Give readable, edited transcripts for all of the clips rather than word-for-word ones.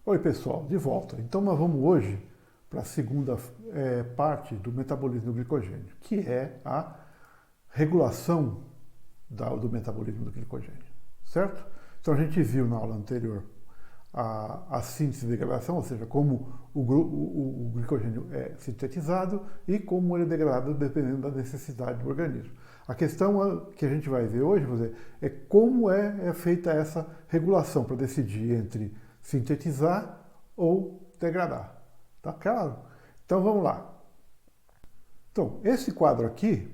Oi pessoal, de volta. Então nós vamos hoje para a segunda parte do metabolismo do glicogênio, que é a regulação do metabolismo do glicogênio, certo? Então a gente viu na aula anterior a síntese e degradação, ou seja, como o glicogênio é sintetizado e como ele é degradado dependendo da necessidade do organismo. A questão que a gente vai ver hoje, é como é feita essa regulação para decidir entre sintetizar ou degradar. Tá claro? Então vamos lá. Então, esse quadro aqui,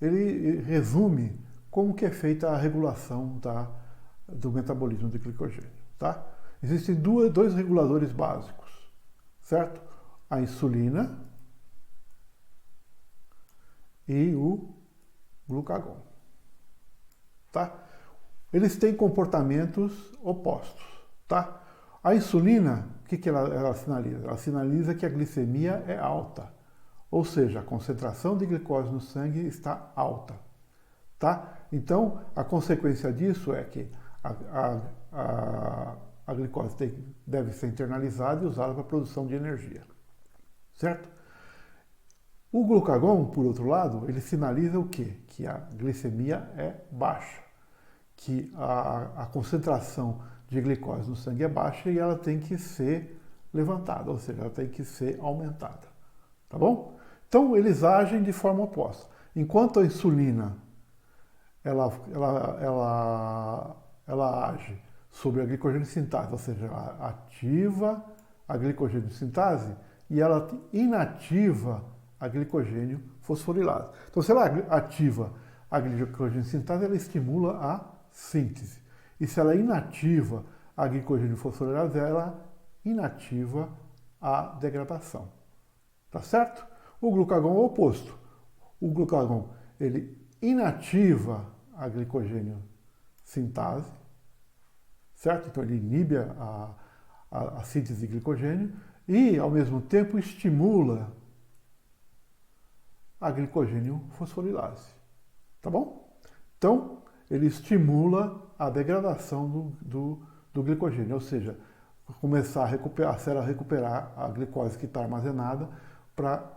ele resume como que é feita a regulação do metabolismo do glicogênio. Tá? Existem dois reguladores básicos, certo? A insulina e o glucagon. Tá? Eles têm comportamentos opostos. Tá? A insulina, o que ela sinaliza? Ela sinaliza que a glicemia é alta, ou seja, a concentração de glicose no sangue está alta. Tá? Então, a consequência disso é que a glicose deve ser internalizada e usada para a produção de energia. Certo? O glucagon, por outro lado, ele sinaliza o quê? Que a glicemia é baixa, que a concentração de glicose no sangue é baixa e ela tem que ser levantada, ou seja, ela tem que ser aumentada. Tá bom? Então, eles agem de forma oposta. Enquanto a insulina ela age sobre a glicogênio sintase, ou seja, ela ativa a glicogênio sintase e ela inativa a glicogênio fosforilase. Então, se ela ativa a glicogênio sintase, ela estimula a síntese. E se ela inativa a glicogênio fosforilase, ela inativa a degradação. Tá certo? O glucagon é o oposto. O glucagon, ele inativa a glicogênio sintase, certo? Então ele inibe a síntese de glicogênio e, ao mesmo tempo, estimula a glicogênio fosforilase. Tá bom? Então, ele estimula a degradação do glicogênio, ou seja, começar a célula a recuperar a glicose que está armazenada para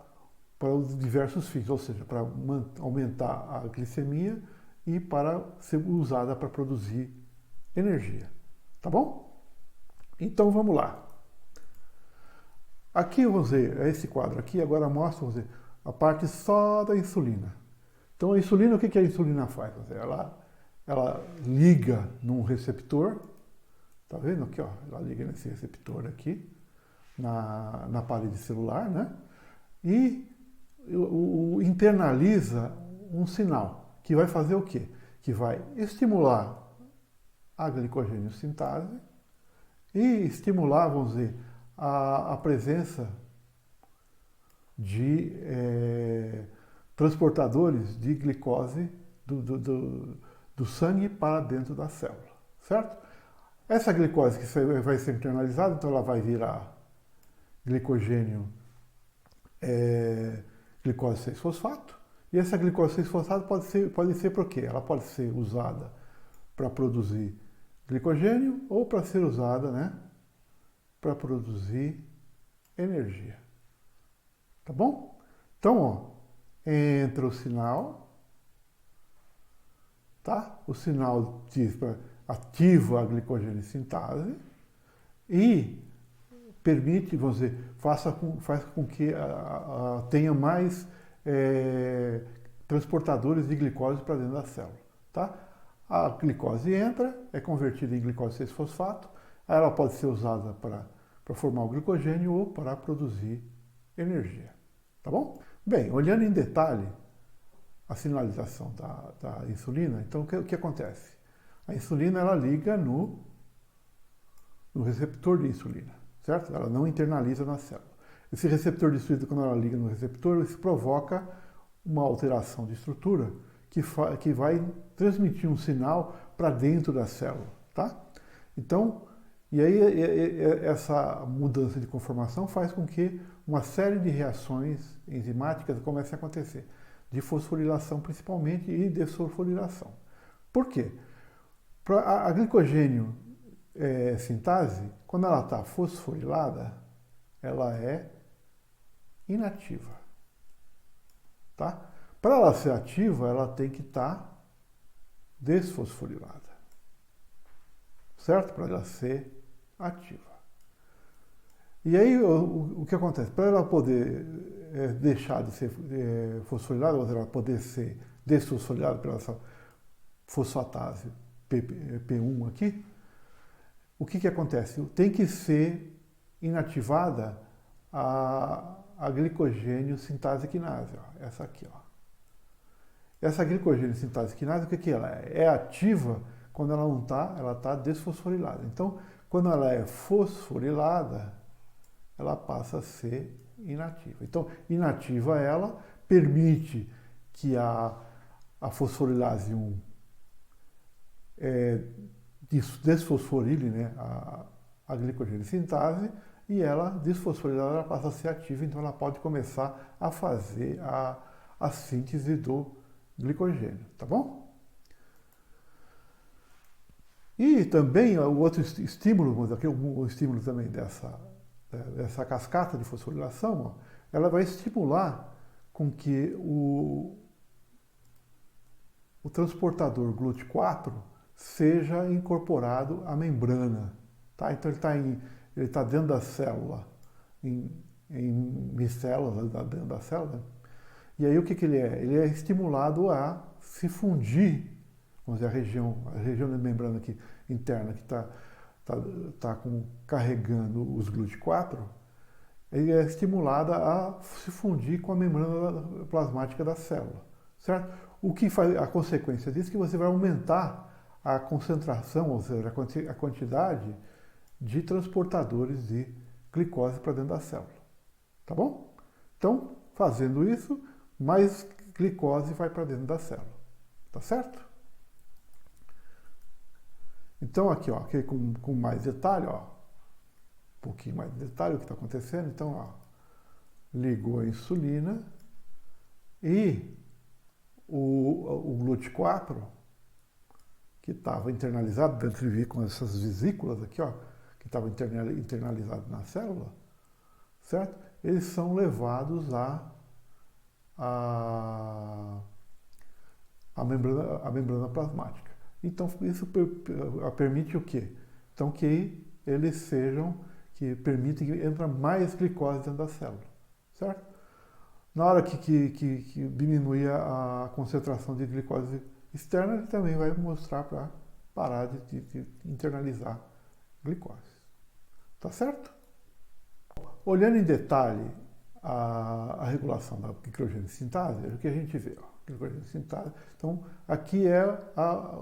os diversos fins, ou seja, para aumentar a glicemia e para ser usada para produzir energia. Tá bom? Então vamos lá. Aqui, vamos ver, esse quadro aqui agora mostra, vamos ver, a parte só da insulina. Então a insulina, o que a insulina faz? Ela liga num receptor, tá vendo aqui, ó? Ela liga nesse receptor aqui, na parede celular, né? E internaliza um sinal, que vai fazer o quê? Que vai estimular a glicogênio sintase e estimular, vamos dizer, a presença de transportadores de glicose do sangue para dentro da célula, certo? Essa glicose que vai ser internalizada, então ela vai virar glicogênio, glicose 6-fosfato, e essa glicose 6-fosfato pode ser para o quê? Ela pode ser usada para produzir glicogênio ou para ser usada, né, para produzir energia. Tá bom? Então, ó, entra o sinal, tá? O sinal ativa a glicogênio sintase e permite, vamos dizer, faz com que tenha mais transportadores de glicose para dentro da célula, tá? A glicose entra, é convertida em glicose 6-fosfato, aí ela pode ser usada para formar o glicogênio ou para produzir energia, tá bom? Bem, olhando em detalhe a sinalização da insulina, então o que acontece? A insulina ela liga no receptor de insulina, certo? Ela não internaliza na célula. Esse receptor de insulina, quando ela liga no receptor, isso provoca uma alteração de estrutura que vai transmitir um sinal para dentro da célula, tá? Então, e aí essa mudança de conformação faz com que uma série de reações enzimáticas comecem a acontecer, de fosforilação principalmente e desfosforilação. Por quê? A glicogênio sintase, quando ela está fosforilada, ela é inativa. Tá? Para ela ser ativa, ela tem que estar desfosforilada. Certo? Para ela ser ativa. E aí, o que acontece? Para ela poder deixar de ser fosforilada, ou ela poder ser desfosforilada pela essa fosfatase P1 aqui, o que acontece? Tem que ser inativada a glicogênio sintase quinase, ó, essa aqui. Ó. Essa glicogênio sintase quinase, o que ela é? É ativa quando ela não está, ela está desfosforilada. Então, quando ela é fosforilada, ela passa a ser inativa. Então, inativa ela permite que a fosforilase 1 desfosforile, né, a glicogênio sintase, e ela, desfosforilada, ela passa a ser ativa, então ela pode começar a fazer a síntese do glicogênio, tá bom? E também o outro estímulo, aqui o estímulo também dessa cascata de fosforilação, ó, ela vai estimular com que o transportador GLUT4 seja incorporado à membrana. Tá? Então ele está dentro da célula, em micélulas dentro da célula. E aí o que ele é? Ele é estimulado a se fundir, vamos dizer, a região da membrana aqui, interna que está carregando os GLUT4, ele é estimulada a se fundir com a membrana plasmática da célula, certo? O que faz a consequência disso é que você vai aumentar a concentração, ou seja, a quantidade de transportadores de glicose para dentro da célula, tá bom? Então, fazendo isso, mais glicose vai para dentro da célula, tá certo? Então aqui, ó, aqui com mais detalhe, ó, um pouquinho mais de detalhe o que está acontecendo. Então, ó, ligou a insulina e o GLUT4, que estava internalizado dentro com essas vesículas aqui, ó, que estava internalizado na célula, certo? Eles são levados à membrana plasmática. Então, isso permite o quê? Então, que eles que permitem que entre mais glicose dentro da célula, certo? Na hora que diminuir a concentração de glicose externa, ele também vai mostrar para parar de internalizar glicose. Tá certo? Olhando em detalhe a regulação da glicogênio sintase, é o que a gente vê, ó. Glicogênio sintase. Então, aqui é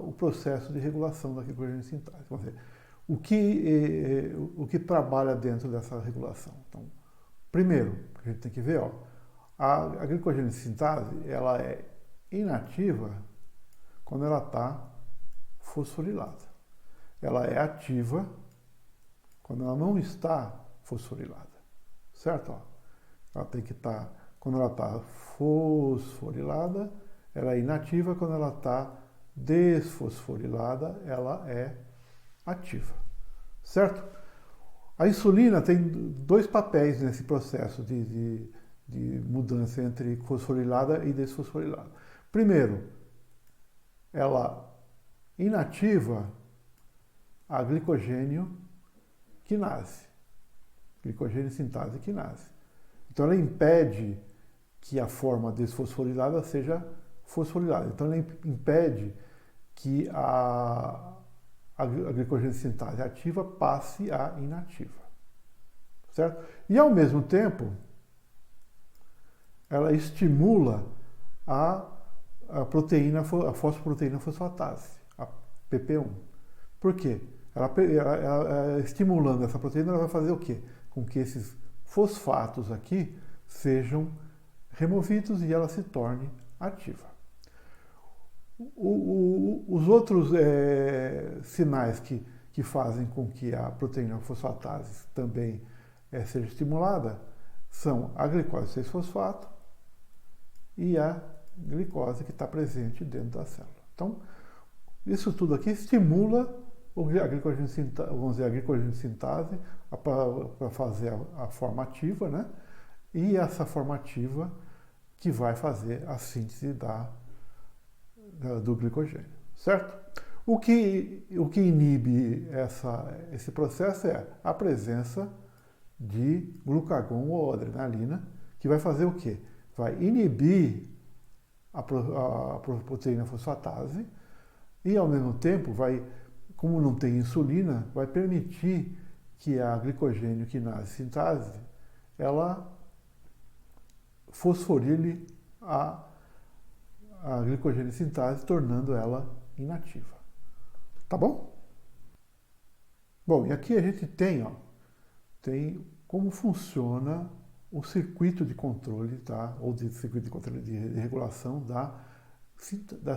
o processo de regulação da glicogênio sintase. Vamos ver, o que trabalha dentro dessa regulação. Então, primeiro, a gente tem que ver, ó, a glicogênio sintase, ela é inativa quando ela está fosforilada. Ela é ativa quando ela não está fosforilada, certo? Ó, ela tem que estar, quando ela está fosforilada, ela é inativa, quando ela está desfosforilada, ela é ativa, certo? A insulina tem dois papéis nesse processo de mudança entre fosforilada e desfosforilada. Primeiro, ela inativa a glicogênio quinase, glicogênio sintase quinase. Então ela impede que a forma desfosforilada seja fosforilada. Então ela impede que a glicogênio sintase ativa passe a inativa, certo? E ao mesmo tempo, ela estimula a fosfoproteína fosfatase, a PP1. Por quê? Ela estimulando essa proteína, ela vai fazer o quê? Com que esses fosfatos aqui sejam removidos e ela se torne ativa. Os outros sinais que fazem com que a proteína fosfatase também seja estimulada são a glicose 6-fosfato e a glicose que está presente dentro da célula. Então, isso tudo aqui estimula a glicogênio sintase, vamos dizer, a glicogênio sintase para fazer a forma ativa, né? E essa forma ativa que vai fazer a síntese do glicogênio, certo? O que inibe esse processo é a presença de glucagon ou adrenalina, que vai fazer o quê? Vai inibir a proteína fosfatase e, ao mesmo tempo, como não tem insulina, vai permitir que a glicogênio quinase sintase ela fosforile a glicogênio sintase, tornando ela inativa. Tá bom? Bom, e aqui a gente tem como funciona o circuito de controle, tá? Ou de circuito de controle de regulação da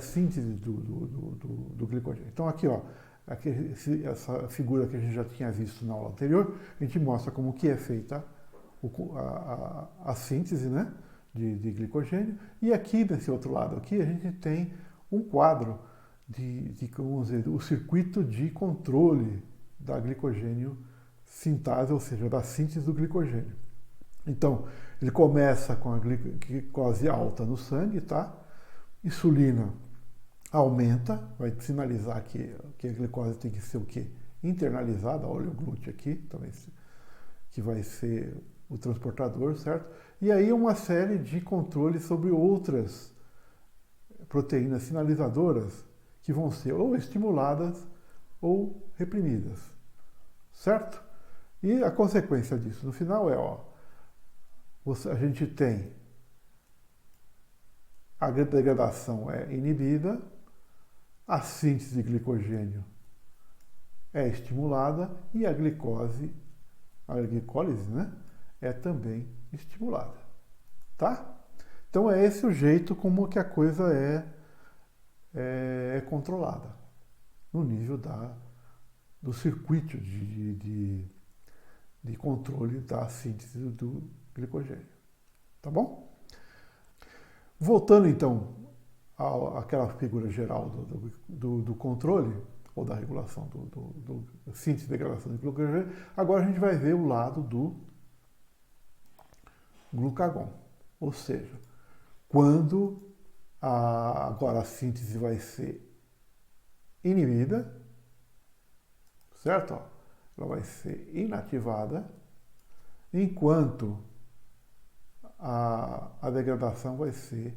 síntese do glicogênio. Então aqui, essa figura que a gente já tinha visto na aula anterior, a gente mostra como que é feita a síntese, né, de glicogênio. E aqui, desse outro lado aqui, a gente tem um quadro vamos dizer, o circuito de controle da glicogênio sintase, ou seja, da síntese do glicogênio. Então, ele começa com a glicose alta no sangue, tá? Insulina aumenta, vai sinalizar que a glicose tem que ser o quê? Internalizada, olha o glúteo aqui, também, que vai ser o transportador, certo? E aí uma série de controles sobre outras proteínas sinalizadoras que vão ser ou estimuladas ou reprimidas, certo? E a consequência disso no final a gente tem a degradação é inibida, a síntese de glicogênio é estimulada e a glicólise, né, é também estimulada, tá? Então é esse o jeito como que a coisa é controlada no nível do circuito de controle da síntese do glicogênio, tá bom? Voltando então àquela figura geral do controle ou da regulação do síntese e degradação de glicogênio, agora a gente vai ver o lado do glucagon, ou seja, quando agora a síntese vai ser inibida, certo? Ela vai ser inativada, enquanto a degradação vai ser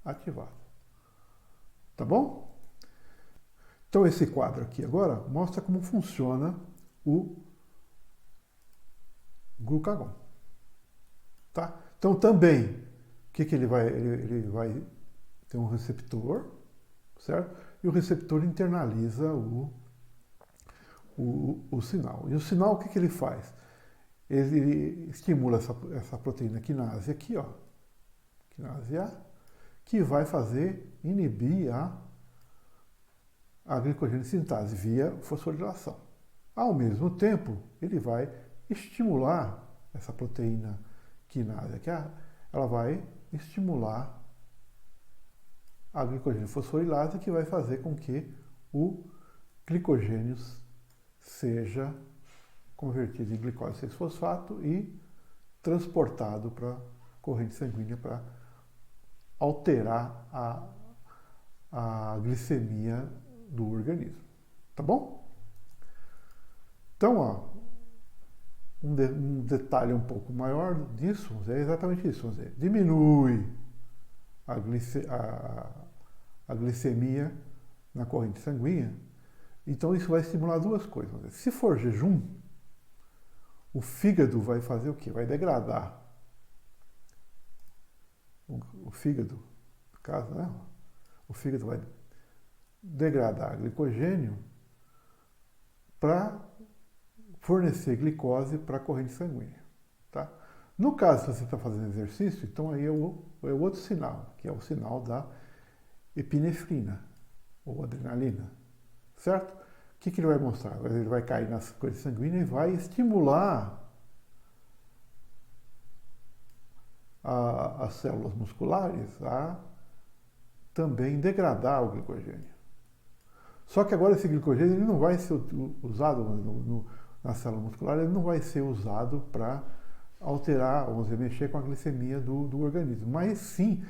ativada. Tá bom? Então esse quadro aqui agora mostra como funciona o glucagon. Tá? Então também, o que ele vai? Ele vai ter um receptor, certo? E o receptor internaliza o sinal. E o sinal, o que ele faz? Ele estimula essa proteína quinase aqui, ó, quinase A, que vai inibir a glicogênio sintase via fosforilação. Ao mesmo tempo, ele vai estimular essa proteína quinase aqui, ela vai estimular a glicogênio fosforilase, que vai fazer com que o glicogênio seja convertido em glicose 6-fosfato e transportado para a corrente sanguínea para alterar a glicemia do organismo. Tá bom? Então, um detalhe um pouco maior disso é exatamente isso. Vamos dizer, diminui a glicemia na corrente sanguínea. Então, isso vai estimular duas coisas. Se for jejum, o fígado vai fazer o quê? Vai degradar o fígado, no caso, né? O fígado vai degradar glicogênio para fornecer glicose para a corrente sanguínea. Tá? No caso, se você está fazendo exercício, então aí é o outro sinal, que é o sinal da epinefrina, ou adrenalina. Certo? O que ele vai mostrar? Ele vai cair na corrente sanguínea e vai estimular as células musculares a também degradar o glicogênio. Só que agora esse glicogênio ele não vai ser usado na célula muscular, ele não vai ser usado para alterar, vamos dizer, mexer com a glicemia do organismo, mas sim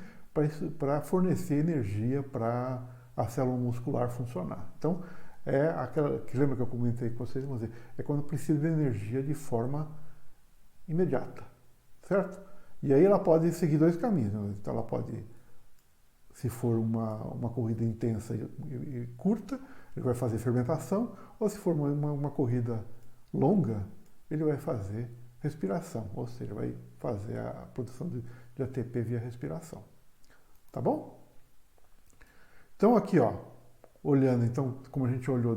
para fornecer energia para a célula muscular funcionar. Então, é aquela que lembra que eu comentei com vocês, vamos dizer, é quando precisa de energia de forma imediata, certo? E aí ela pode seguir dois caminhos, né? Então ela pode, se for uma corrida intensa e curta, ele vai fazer fermentação, ou se for uma corrida longa, ele vai fazer respiração, ou seja, vai fazer a produção de ATP via respiração. Tá bom? Então aqui, ó, olhando, então, como a gente olhou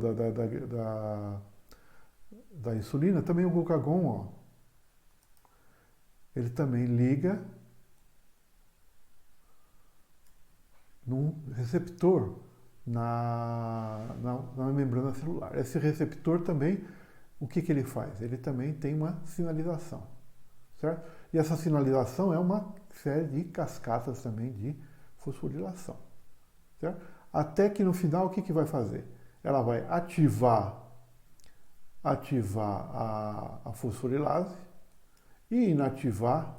da insulina, também o glucagon, ó, ele também liga num receptor na membrana celular. Esse receptor também, o que ele faz? Ele também tem uma sinalização, certo? E essa sinalização é uma série de cascatas também de fosforilação, certo? Até que no final, o que vai fazer? Ela vai ativar a fosforilase e inativar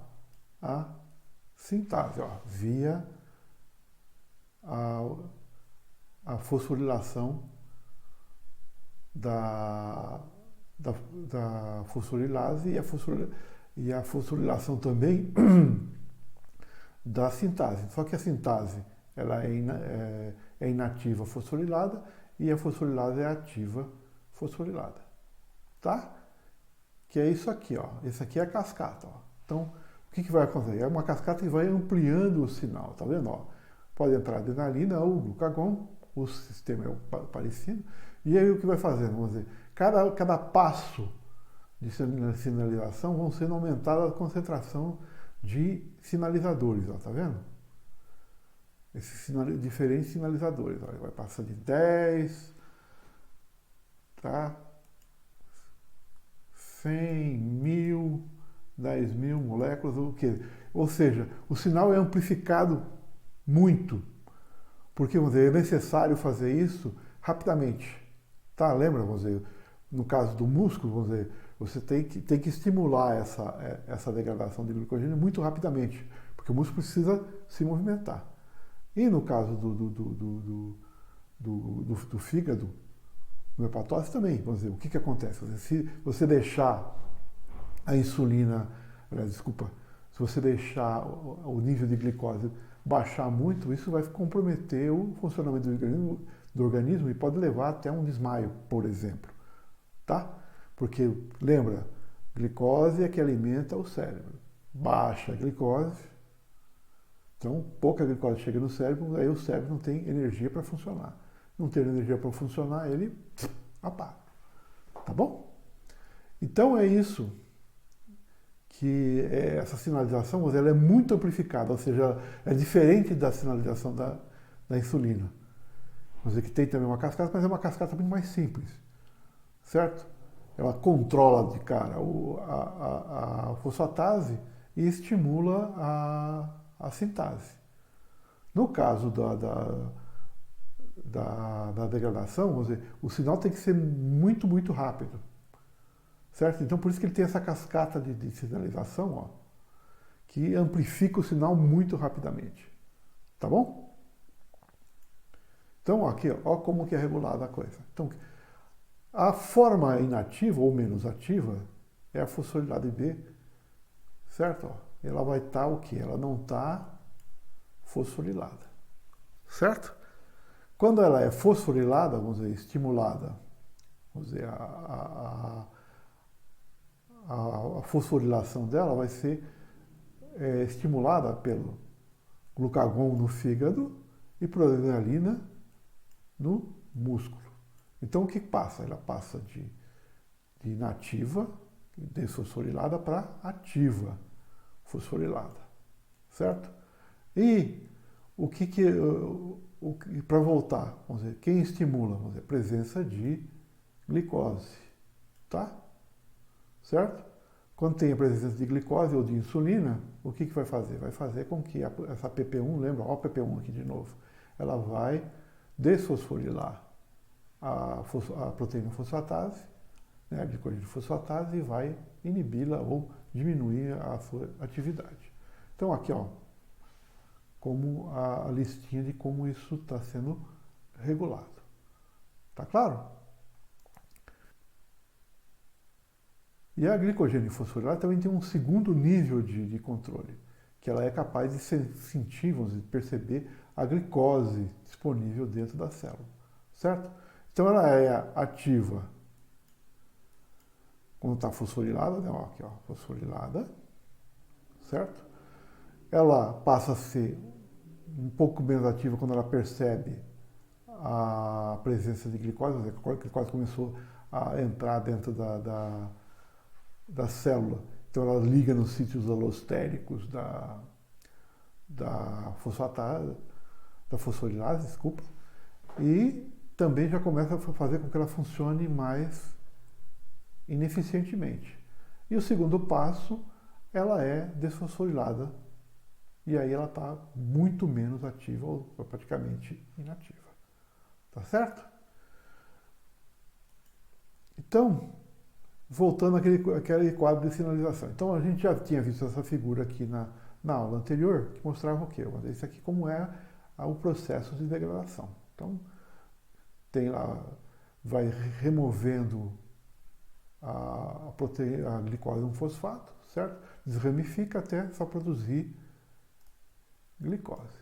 a sintase, ó, via a fosforilação da fosforilase e a fosforilação também da sintase. Só que a sintase ela é inativa fosforilada e a fosforilase é ativa fosforilada. Tá? Que é isso aqui, ó. Esse aqui é a cascata, ó. Então, o que vai acontecer? É uma cascata que vai ampliando o sinal, tá vendo? Ó? Pode entrar adrenalina ou glucagon, o sistema é parecido. E aí o que vai fazendo? Vamos dizer, cada passo de sinalização vão sendo aumentada a concentração de sinalizadores, ó, tá vendo? Esses diferentes sinalizadores, ó, vai passar de 10, tá? 100, 1000, 10.000 moléculas, o quê? Ou seja, o sinal é amplificado muito, porque, vamos dizer, é necessário fazer isso rapidamente, tá? Lembra, vamos dizer, no caso do músculo, vamos dizer, você tem que estimular essa degradação de glicogênio muito rapidamente, porque o músculo precisa se movimentar. E no caso do fígado, no hepatócito também, vamos dizer, o que acontece? Se você deixar a insulina, se você deixar o nível de glicose baixar muito, isso vai comprometer o funcionamento do organismo e pode levar até um desmaio, por exemplo, tá? Porque, lembra, glicose é que alimenta o cérebro. Baixa a glicose, então pouca glicose chega no cérebro, aí o cérebro não tem energia para funcionar. Não tendo energia para funcionar, ele apaga. Tá bom? Então é isso que essa sinalização, ela é muito amplificada, ou seja, é diferente da sinalização da insulina. Vamos dizer que tem também uma cascata, mas é uma cascata muito mais simples, certo? Ela controla de cara a fosfatase e estimula a sintase. No caso da degradação, vamos dizer, o sinal tem que ser muito, muito rápido. Certo? Então, por isso que ele tem essa cascata de sinalização, ó, que amplifica o sinal muito rapidamente. Tá bom? Então, ó, aqui, ó como que é regulada a coisa. Então, a forma inativa ou menos ativa é a fosforilase B, certo? Ó, ela vai estar o quê? Ela não está fosforilada, certo? Quando ela é fosforilada, vamos dizer, estimulada, vamos dizer, a fosforilação dela vai ser estimulada pelo glucagon no fígado e por adrenalina no músculo. Então o que passa? Ela passa de inativa, desfosforilada, para ativa fosforilada, certo? E para voltar, vamos dizer, quem estimula? Vamos dizer, a presença de glicose, tá? Certo? Quando tem a presença de glicose ou de insulina, o que vai fazer? Vai fazer com que essa PP1, lembra? Olha o PP1 aqui de novo. Ela vai desfosforilar a proteína fosfatase, né, a glicogênio fosfatase, e vai inibi-la ou diminuir a sua atividade. Então aqui, ó, como a listinha de como isso está sendo regulado. Tá claro? E a glicogênio fosforilase também tem um segundo nível de controle, que ela é capaz de sentir, vamos dizer, perceber a glicose disponível dentro da célula, certo? Então ela é ativa quando está fosforilada, né? Ó, aqui, ó, fosforilada, certo? Ela passa a ser um pouco menos ativa quando ela percebe a presença de glicose, a glicose começou a entrar dentro da célula. Então ela liga nos sítios alostéricos da fosforilase, desculpa, e também já começa a fazer com que ela funcione mais ineficientemente. E o segundo passo, ela é desfosforilada, e aí ela está muito menos ativa, ou praticamente inativa. Tá certo? Então, voltando àquele quadro de sinalização. Então, a gente já tinha visto essa figura aqui na aula anterior, que mostrava o quê? Isso aqui como é o processo de degradação. Então, tem lá, vai removendo a glicose no fosfato, certo? Desramifica até só produzir glicose.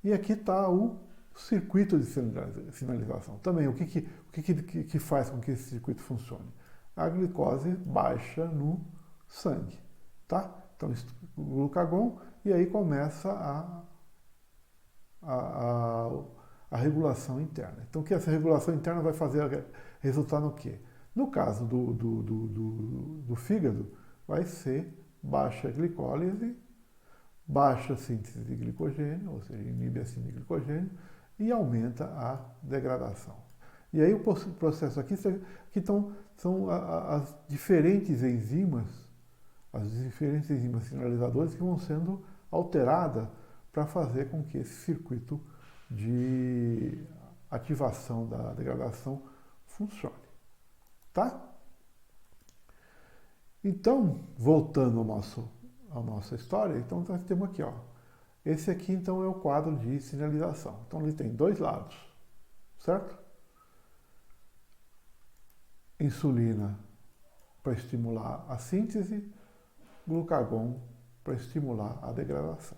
E aqui está o circuito de sinalização. Também, o que faz com que esse circuito funcione? A glicose baixa no sangue, tá? Então, o glucagon, e aí começa a regulação interna. Então, que essa regulação interna vai resultar no quê? No caso do fígado, vai ser baixa glicólise, baixa síntese de glicogênio, ou seja, inibe a síntese de glicogênio, e aumenta a degradação. E aí o processo aqui são as diferentes enzimas sinalizadores que vão sendo alteradas para fazer com que esse circuito de ativação da degradação funcione. Tá? Então, voltando à nossa história, então nós temos aqui, ó. Esse aqui, então, é o quadro de sinalização. Então, ele tem dois lados, certo? Insulina para estimular a síntese, glucagon para estimular a degradação,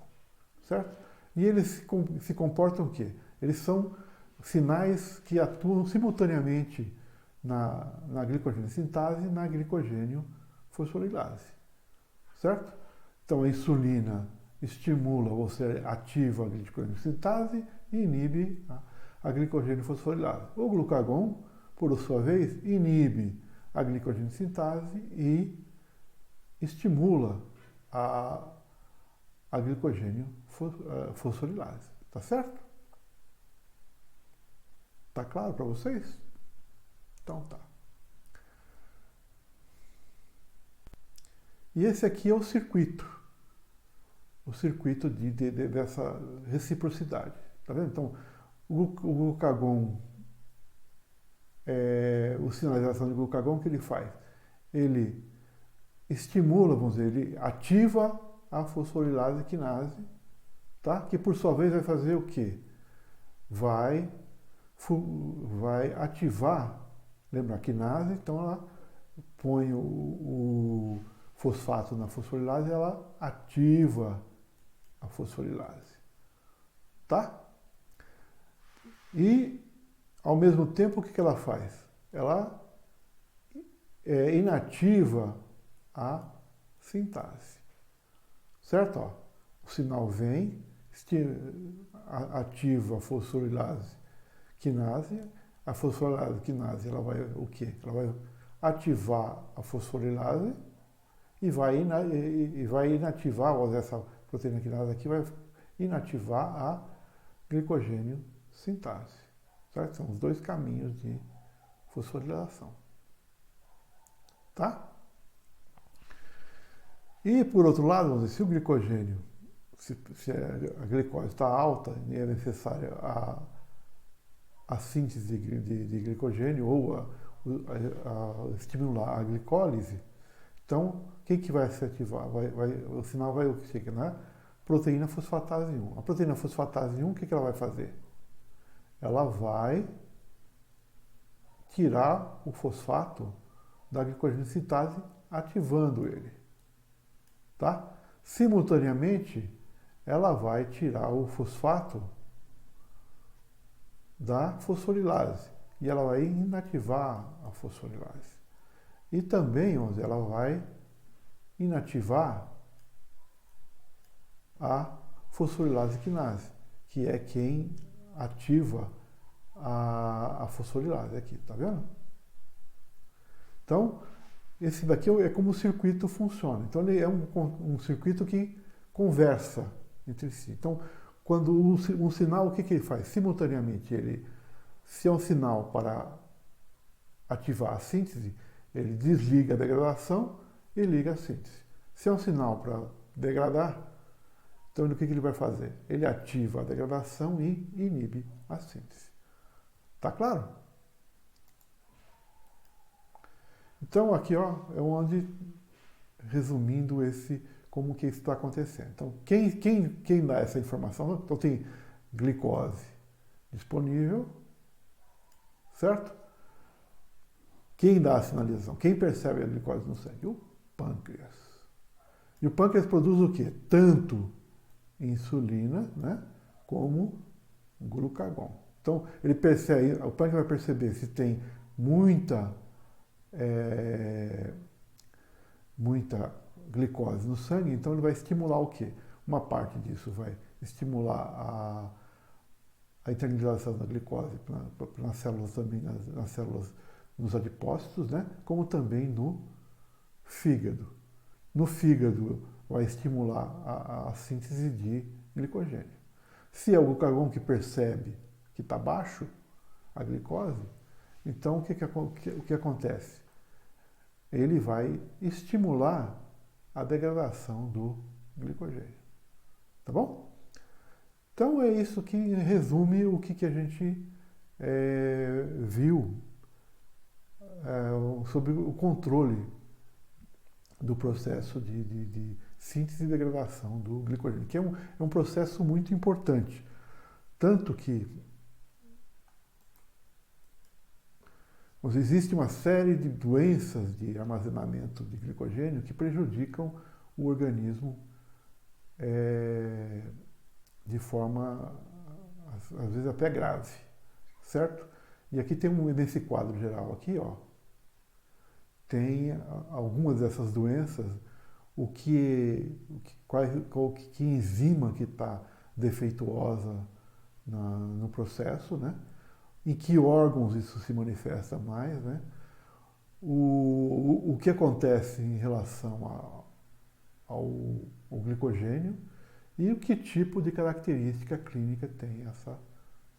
certo? E eles se comportam o quê? Eles são sinais que atuam simultaneamente na glicogênio sintase e na glicogênio fosforilase, certo? Então, a insulina estimula, ou seja, ativa a glicogênio sintase e inibe a glicogênio fosforilase. O glucagon, por sua vez, inibe a glicogênio sintase e estimula a glicogênio fosforilase. Tá certo? Tá claro para vocês? Então tá. E esse aqui é o circuito dessa reciprocidade. Tá vendo? Então, o glucagon, a sinalização de glucagon, o que ele faz? Ele estimula, vamos dizer, ele ativa a fosforilase quinase, tá? Que por sua vez vai fazer o quê? Vai ativar, lembra a quinase, então ela põe o fosfato na fosforilase e ela ativa a fosforilase, tá? E, ao mesmo tempo, o que ela faz? Ela inativa a sintase, certo? Ó, o sinal vem, ativa a fosforilase quinase, a fosforilase quinase, ela vai o quê? Ela vai ativar a fosforilase e vai inativar, essa proteína quinase aqui vai inativar a glicogênio sintase, certo? São os dois caminhos de fosforilação, tá? E, por outro lado, vamos dizer, se o glicogênio, se a glicose está alta e é necessária a síntese de glicogênio ou estimular a glicólise, então o que vai se ativar? O sinal vai o que, né? Proteína fosfatase 1. A proteína fosfatase 1, o que ela vai fazer? Ela vai tirar o fosfato da glicogenesidase, ativando ele. Tá? Simultaneamente, ela vai tirar o fosfato da fosforilase e ela vai inativar a fosforilase. E também, ela vai inativar a fosforilase quinase, que é quem ativa a fosforilase aqui, tá vendo? Então, esse daqui é como o circuito funciona. Então, ele é um circuito que conversa entre si. Então, quando um sinal, o que ele faz? Simultaneamente, se é um sinal para ativar a síntese, ele desliga a degradação e liga a síntese. Se é um sinal para degradar, então o que ele vai fazer? Ele ativa a degradação e inibe a síntese. Tá claro? Então aqui é onde, resumindo como que isso está acontecendo. Então quem dá essa informação? Então tem glicose disponível, certo? Quem dá a sinalização? Quem percebe a glicose no sangue? O pâncreas. E o pâncreas produz o quê? Tanto insulina, né, como glucagon. Então ele percebe, o pâncreas vai perceber se tem muita glicose no sangue, então ele vai estimular o quê? Uma parte disso vai estimular a internalização da glicose nas células também, nas células, nos adipócitos, né? Como também no fígado. No fígado vai estimular a síntese de glicogênio. Se é o glucagon que percebe que está baixo a glicose, então o que acontece? Ele vai estimular a degradação do glicogênio. Tá bom? Então é isso que resume o que a gente viu sobre o controle do processo de síntese e degradação do glicogênio, que é um processo muito importante. Tanto que existe uma série de doenças de armazenamento de glicogênio que prejudicam o organismo de forma, às vezes, até grave, certo? E aqui tem nesse quadro geral aqui, tem algumas dessas doenças, que enzima que está defeituosa no processo, né? Em que órgãos isso se manifesta mais, né? O que acontece em relação ao glicogênio e o que tipo de característica clínica tem essa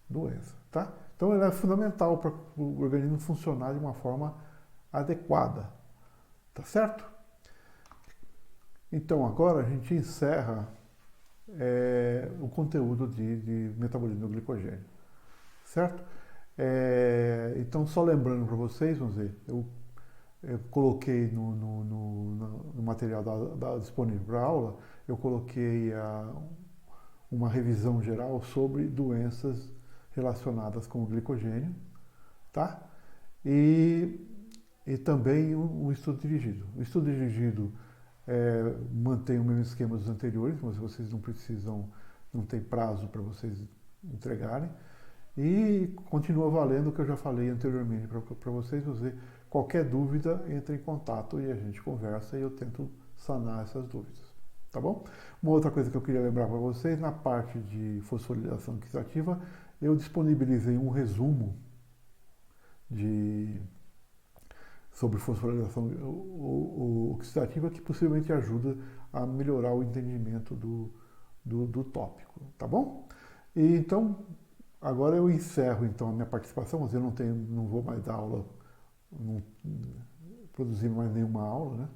doença, tá? Então ela é fundamental para o organismo funcionar de uma forma adequada, tá certo? Então agora a gente encerra o conteúdo de metabolismo do glicogênio, certo? Então só lembrando para vocês, vamos ver, eu coloquei no material disponível para a aula, eu coloquei uma revisão geral sobre doenças relacionadas com o glicogênio, tá? E também um estudo dirigido. O estudo dirigido mantém o mesmo esquema dos anteriores, mas vocês não tem prazo para vocês entregarem. E continua valendo o que eu já falei anteriormente para vocês. Qualquer dúvida, entre em contato e a gente conversa e eu tento sanar essas dúvidas. Tá bom? Uma outra coisa que eu queria lembrar para vocês, na parte de fosforilação oxidativa, eu disponibilizei um resumo sobre fosforilação oxidativa que possivelmente ajuda a melhorar o entendimento do tópico. Tá bom? E então, agora eu encerro então a minha participação, mas eu não vou mais dar aula, não produzir mais nenhuma aula, né,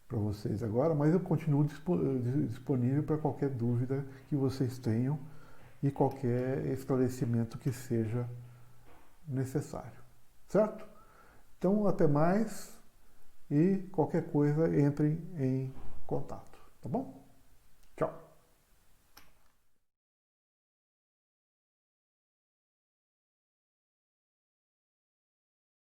para vocês agora, mas eu continuo disponível para qualquer dúvida que vocês tenham e qualquer esclarecimento que seja necessário, certo? Então, até mais e qualquer coisa, entrem em contato, tá bom? Tchau!